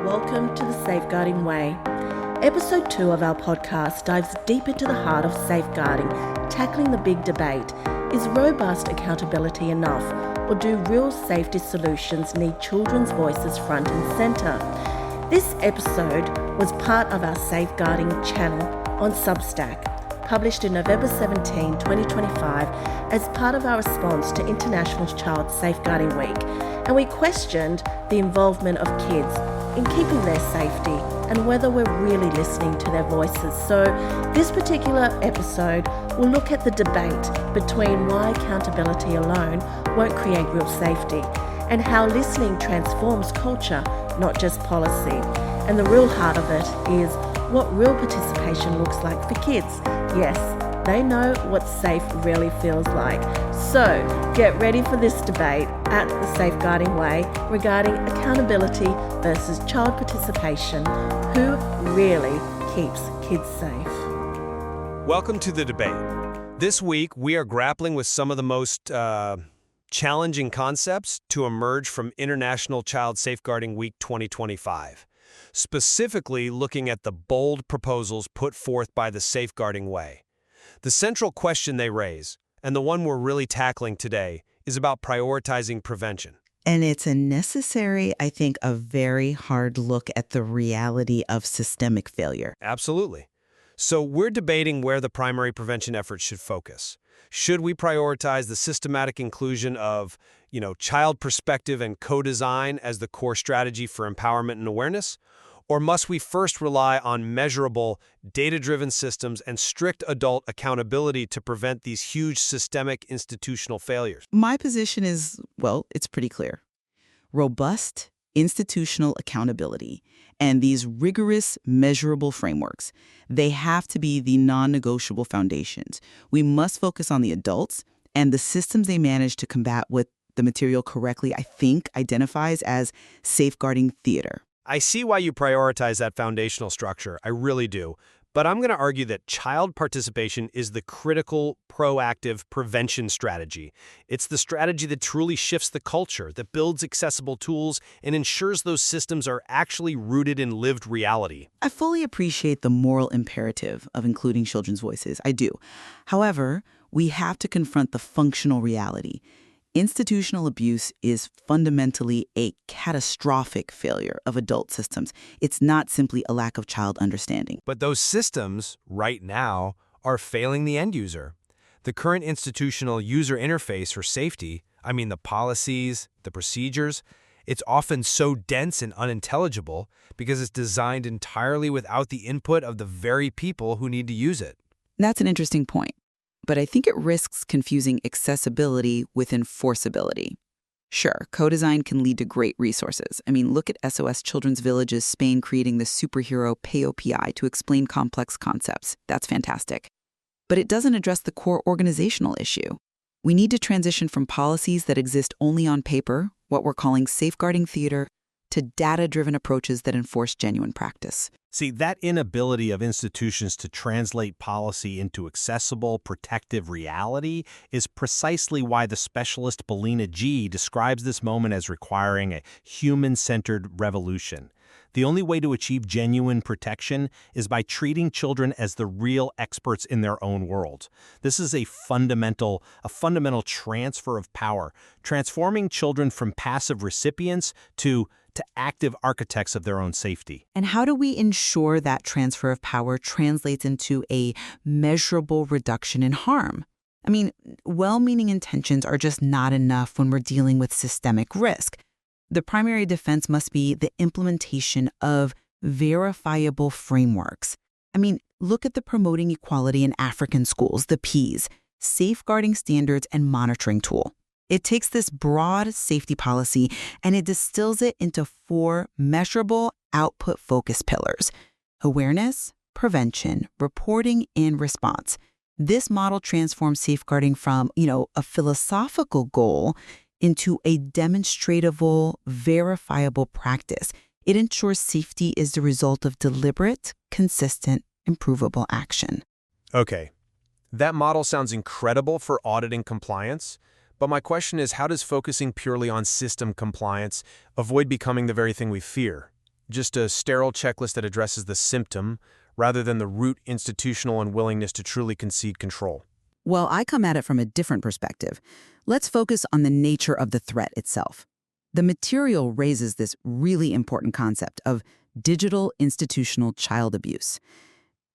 Welcome to The Safeguarding Way. Episode 2 of our podcast dives deep into the heart of safeguarding, tackling the big debate. Is robust accountability enough, or do real safety solutions need children's voices front and centre? This episode was part of our Safeguarding channel on Substack, published in November 17, 2025, as part of our response to International Child Safeguarding Week, and we questioned the involvement of kids in keeping their safety and whether we're really listening to their voices. So this particular episode will look at the debate between why accountability alone won't create real safety and how listening transforms culture, not just policy. And the real heart of it is what real participation looks like for kids. Yes, they know what safe really feels like. So get ready for this debate at The Safeguarding Way regarding accountability versus child participation. Who really keeps kids safe? Welcome to the debate. This week, we are grappling with some of the most challenging concepts to emerge from International Child Safeguarding Week 2025, specifically looking at the bold proposals put forth by the Safeguarding Way. The central question they raise, and the one we're really tackling today, is about prioritizing prevention. And it's a necessary, I think, a very hard look at the reality of systemic failure. Absolutely. So we're debating where the primary prevention efforts should focus. Should we prioritize the systematic inclusion of, child perspective and co-design as the core strategy for empowerment and awareness? Or must we first rely on measurable, data-driven systems and strict adult accountability to prevent these huge systemic institutional failures? My position is, it's pretty clear. Robust institutional accountability and these rigorous, measurable frameworks, they have to be the non-negotiable foundations. We must focus on the adults and the systems they manage to combat what the material correctly, I think, identifies as safeguarding theater. I see why you prioritize that foundational structure. I really do. But I'm going to argue that child participation is the critical, proactive prevention strategy. It's the strategy that truly shifts the culture, that builds accessible tools, and ensures those systems are actually rooted in lived reality. I fully appreciate the moral imperative of including children's voices. I do. However, we have to confront the functional reality. Institutional abuse is fundamentally a catastrophic failure of adult systems. It's not simply a lack of child understanding. But those systems, right now, are failing the end user. The current institutional user interface for safety, the policies, the procedures, it's often so dense and unintelligible because it's designed entirely without the input of the very people who need to use it. That's an interesting point. But I think it risks confusing accessibility with enforceability. Sure, co-design can lead to great resources. Look at SOS Children's Village's Spain creating the superhero POPI to explain complex concepts. That's fantastic. But it doesn't address the core organizational issue. We need to transition from policies that exist only on paper, what we're calling safeguarding theater, to data-driven approaches that enforce genuine practice. See, that inability of institutions to translate policy into accessible, protective reality is precisely why the specialist Belina G describes this moment as requiring a human-centered revolution. The only way to achieve genuine protection is by treating children as the real experts in their own world. This is a fundamental transfer of power, transforming children from passive recipients to active architects of their own safety. And how do we ensure that transfer of power translates into a measurable reduction in harm? Well-meaning intentions are just not enough when we're dealing with systemic risk. The primary defense must be the implementation of verifiable frameworks. Look at the Promoting Equality in African Schools, the PEAS, Safeguarding Standards and Monitoring Tool. It takes this broad safety policy and it distills it into 4 measurable output-focused pillars: awareness, prevention, reporting, and response. This model transforms safeguarding from, a philosophical goal into a demonstratable, verifiable practice. It ensures safety is the result of deliberate, consistent, improvable action. Okay, that model sounds incredible for auditing compliance. But my question is, how does focusing purely on system compliance avoid becoming the very thing we fear? just a sterile checklist that addresses the symptom rather than the root institutional unwillingness to truly concede control. Well, I come at it from a different perspective. Let's focus on the nature of the threat itself. The material raises this really important concept of digital institutional child abuse.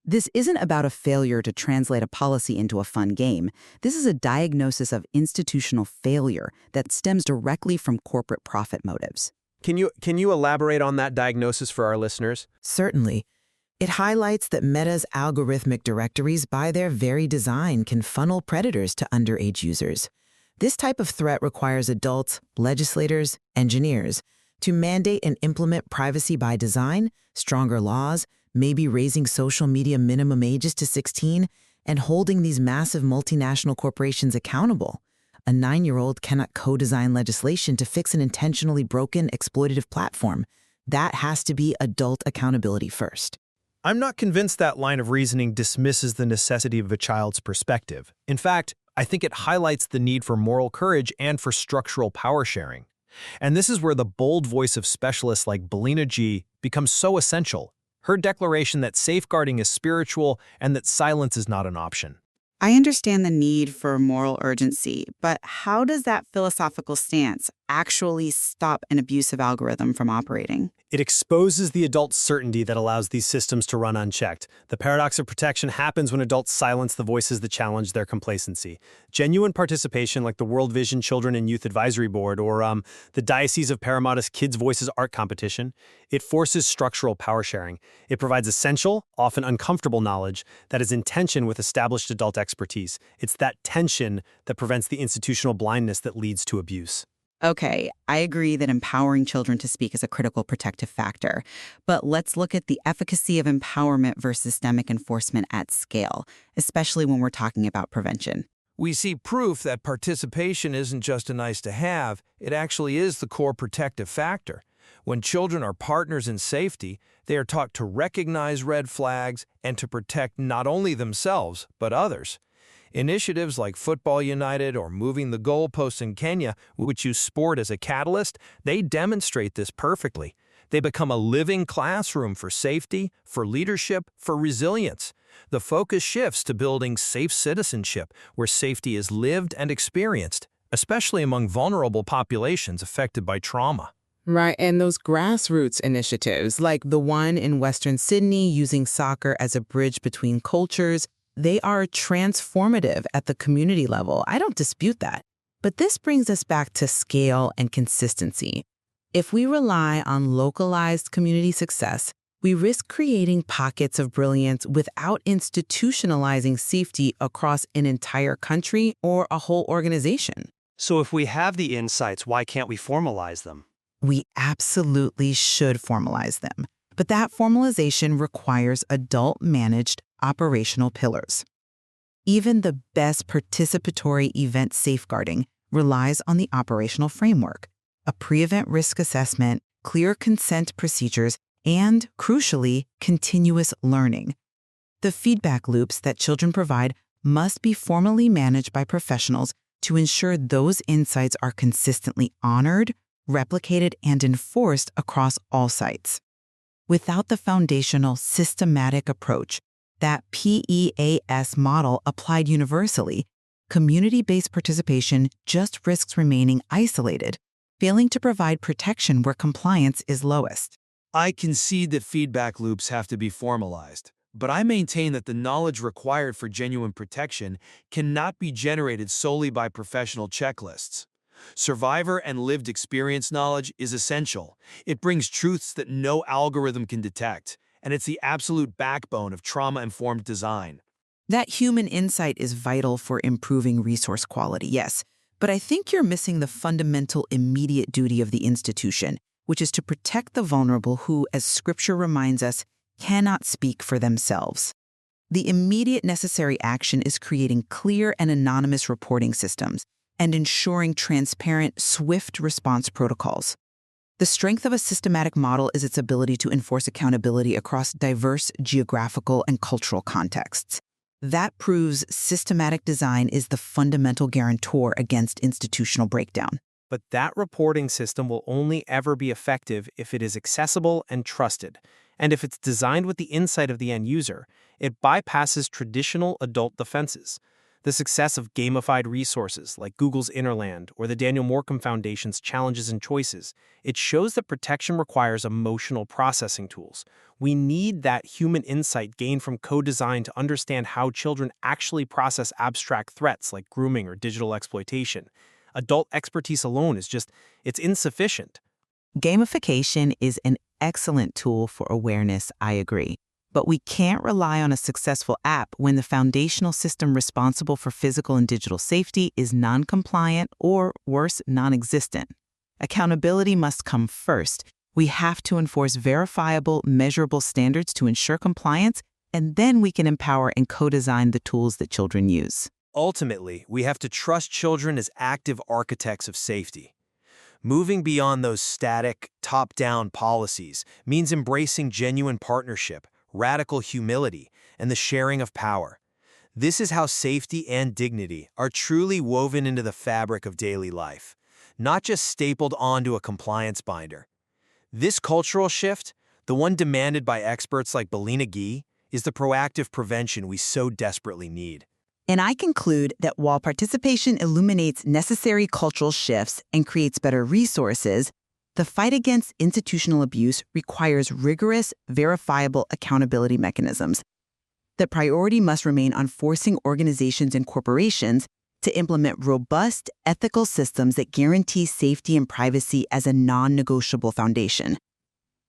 This isn't about a failure to translate a policy into a fun game. This is a diagnosis of institutional failure that stems directly from corporate profit motives. Can you elaborate on that diagnosis for our listeners? Certainly. It highlights that Meta's algorithmic directories, by their very design, can funnel predators to underage users. This type of threat requires adults, legislators, engineers to mandate and implement privacy by design, stronger laws, maybe raising social media minimum ages to 16, and holding these massive multinational corporations accountable. A 9-year-old cannot co-design legislation to fix an intentionally broken, exploitative platform. That has to be adult accountability first. I'm not convinced that line of reasoning dismisses the necessity of a child's perspective. In fact, I think it highlights the need for moral courage and for structural power sharing. And this is where the bold voice of specialists like Belina G becomes so essential. Her declaration that safeguarding is spiritual and that silence is not an option. I understand the need for moral urgency, but how does that philosophical stance actually stop an abusive algorithm from operating? It exposes the adult certainty that allows these systems to run unchecked. The paradox of protection happens when adults silence the voices that challenge their complacency. Genuine participation, like the World Vision Children and Youth Advisory Board or the Diocese of Parramatta's Kids' Voices art competition, it forces structural power sharing. It provides essential, often uncomfortable knowledge that is in tension with established adult expertise. It's that tension that prevents the institutional blindness that leads to abuse. Okay, I agree that empowering children to speak is a critical protective factor, but let's look at the efficacy of empowerment versus systemic enforcement at scale, especially when we're talking about prevention. We see proof that participation isn't just a nice to have, it actually is the core protective factor. When children are partners in safety, they are taught to recognize red flags and to protect not only themselves, but others. Initiatives like Football United or Moving the Goalposts in Kenya, which use sport as a catalyst, they demonstrate this perfectly. They become a living classroom for safety, for leadership, for resilience. The focus shifts to building safe citizenship, where safety is lived and experienced, especially among vulnerable populations affected by trauma. Right, and those grassroots initiatives, like the one in Western Sydney using soccer as a bridge between cultures, they are transformative at the community level. I don't dispute that. But this brings us back to scale and consistency. If we rely on localized community success, we risk creating pockets of brilliance without institutionalizing safety across an entire country or a whole organization. So if we have the insights, why can't we formalize them? We absolutely should formalize them. But that formalization requires adult-managed operational pillars. Even the best participatory event safeguarding relies on the operational framework, a pre-event risk assessment, clear consent procedures, and, crucially, continuous learning. The feedback loops that children provide must be formally managed by professionals to ensure those insights are consistently honored, replicated, and enforced across all sites. Without the foundational systematic approach, that PEAS model applied universally, community-based participation just risks remaining isolated, failing to provide protection where compliance is lowest. I concede that feedback loops have to be formalized, but I maintain that the knowledge required for genuine protection cannot be generated solely by professional checklists. Survivor and lived experience knowledge is essential. It brings truths that no algorithm can detect, and it's the absolute backbone of trauma-informed design. That human insight is vital for improving resource quality, yes, but I think you're missing the fundamental immediate duty of the institution, which is to protect the vulnerable who, as Scripture reminds us, cannot speak for themselves. The immediate necessary action is creating clear and anonymous reporting systems and ensuring transparent, swift response protocols. The strength of a systematic model is its ability to enforce accountability across diverse geographical and cultural contexts. That proves systematic design is the fundamental guarantor against institutional breakdown. But that reporting system will only ever be effective if it is accessible and trusted. And if it's designed with the insight of the end user, it bypasses traditional adult defenses. The success of gamified resources like Google's Innerland or the Daniel Morcom Foundation's Challenges and Choices, it shows that protection requires emotional processing tools. We need that human insight gained from code design to understand how children actually process abstract threats like grooming or digital exploitation. Adult expertise alone it's insufficient. Gamification is an excellent tool for awareness, I agree. But we can't rely on a successful app when the foundational system responsible for physical and digital safety is non-compliant or, worse, non-existent. Accountability must come first. We have to enforce verifiable, measurable standards to ensure compliance, and then we can empower and co-design the tools that children use. Ultimately, we have to trust children as active architects of safety. Moving beyond those static, top-down policies means embracing genuine partnership, radical humility, and the sharing of power. This is how safety and dignity are truly woven into the fabric of daily life, not just stapled onto a compliance binder. This cultural shift, the one demanded by experts like Belina Gee, is the proactive prevention we so desperately need. And I conclude that while participation illuminates necessary cultural shifts and creates better resources, the fight against institutional abuse requires rigorous, verifiable accountability mechanisms. The priority must remain on forcing organizations and corporations to implement robust, ethical systems that guarantee safety and privacy as a non-negotiable foundation.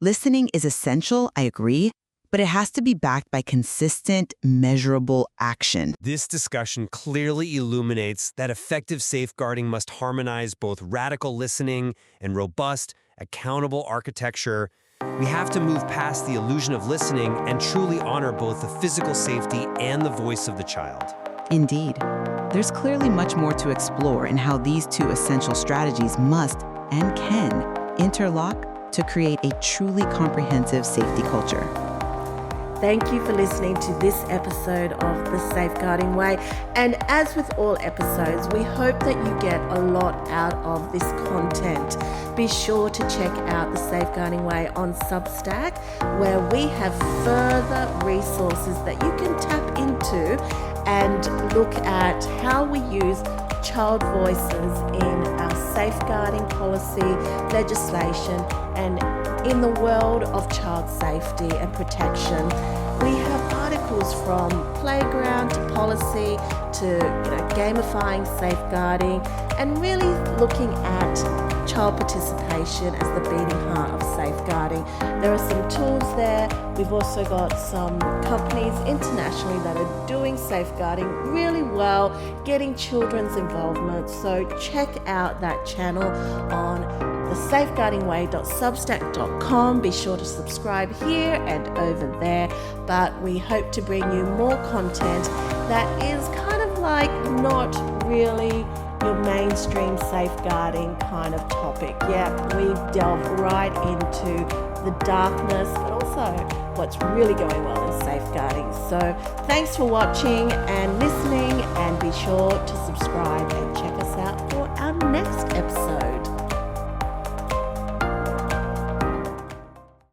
Listening is essential, I agree, but it has to be backed by consistent, measurable action. This discussion clearly illuminates that effective safeguarding must harmonize both radical listening and robust, accountable architecture. We have to move past the illusion of listening and truly honor both the physical safety and the voice of the child. Indeed. There's clearly much more to explore in how these two essential strategies must and can interlock to create a truly comprehensive safety culture. Thank you for listening to this episode of The Safeguarding Way. And as with all episodes, we hope that you get a lot out of this content. Be sure to check out The Safeguarding Way on Substack, where we have further resources that you can tap into and look at how we use child voices in our safeguarding policy, legislation, and in the world of child safety and protection. We have articles from playground to policy to gamifying safeguarding and really looking at child participation as the beating heart of safeguarding. There are some tools there. We've also got some companies internationally that are doing safeguarding really well, getting children's involvement. So check out that channel on thesafeguardingway.substack.com. Be sure to subscribe here and over there. But we hope to bring you more content that is kind of like not really your mainstream safeguarding kind of topic. Yeah, we delve right into the darkness, but also what's really going well in safeguarding. So thanks for watching and listening, and be sure to subscribe and check us out for our next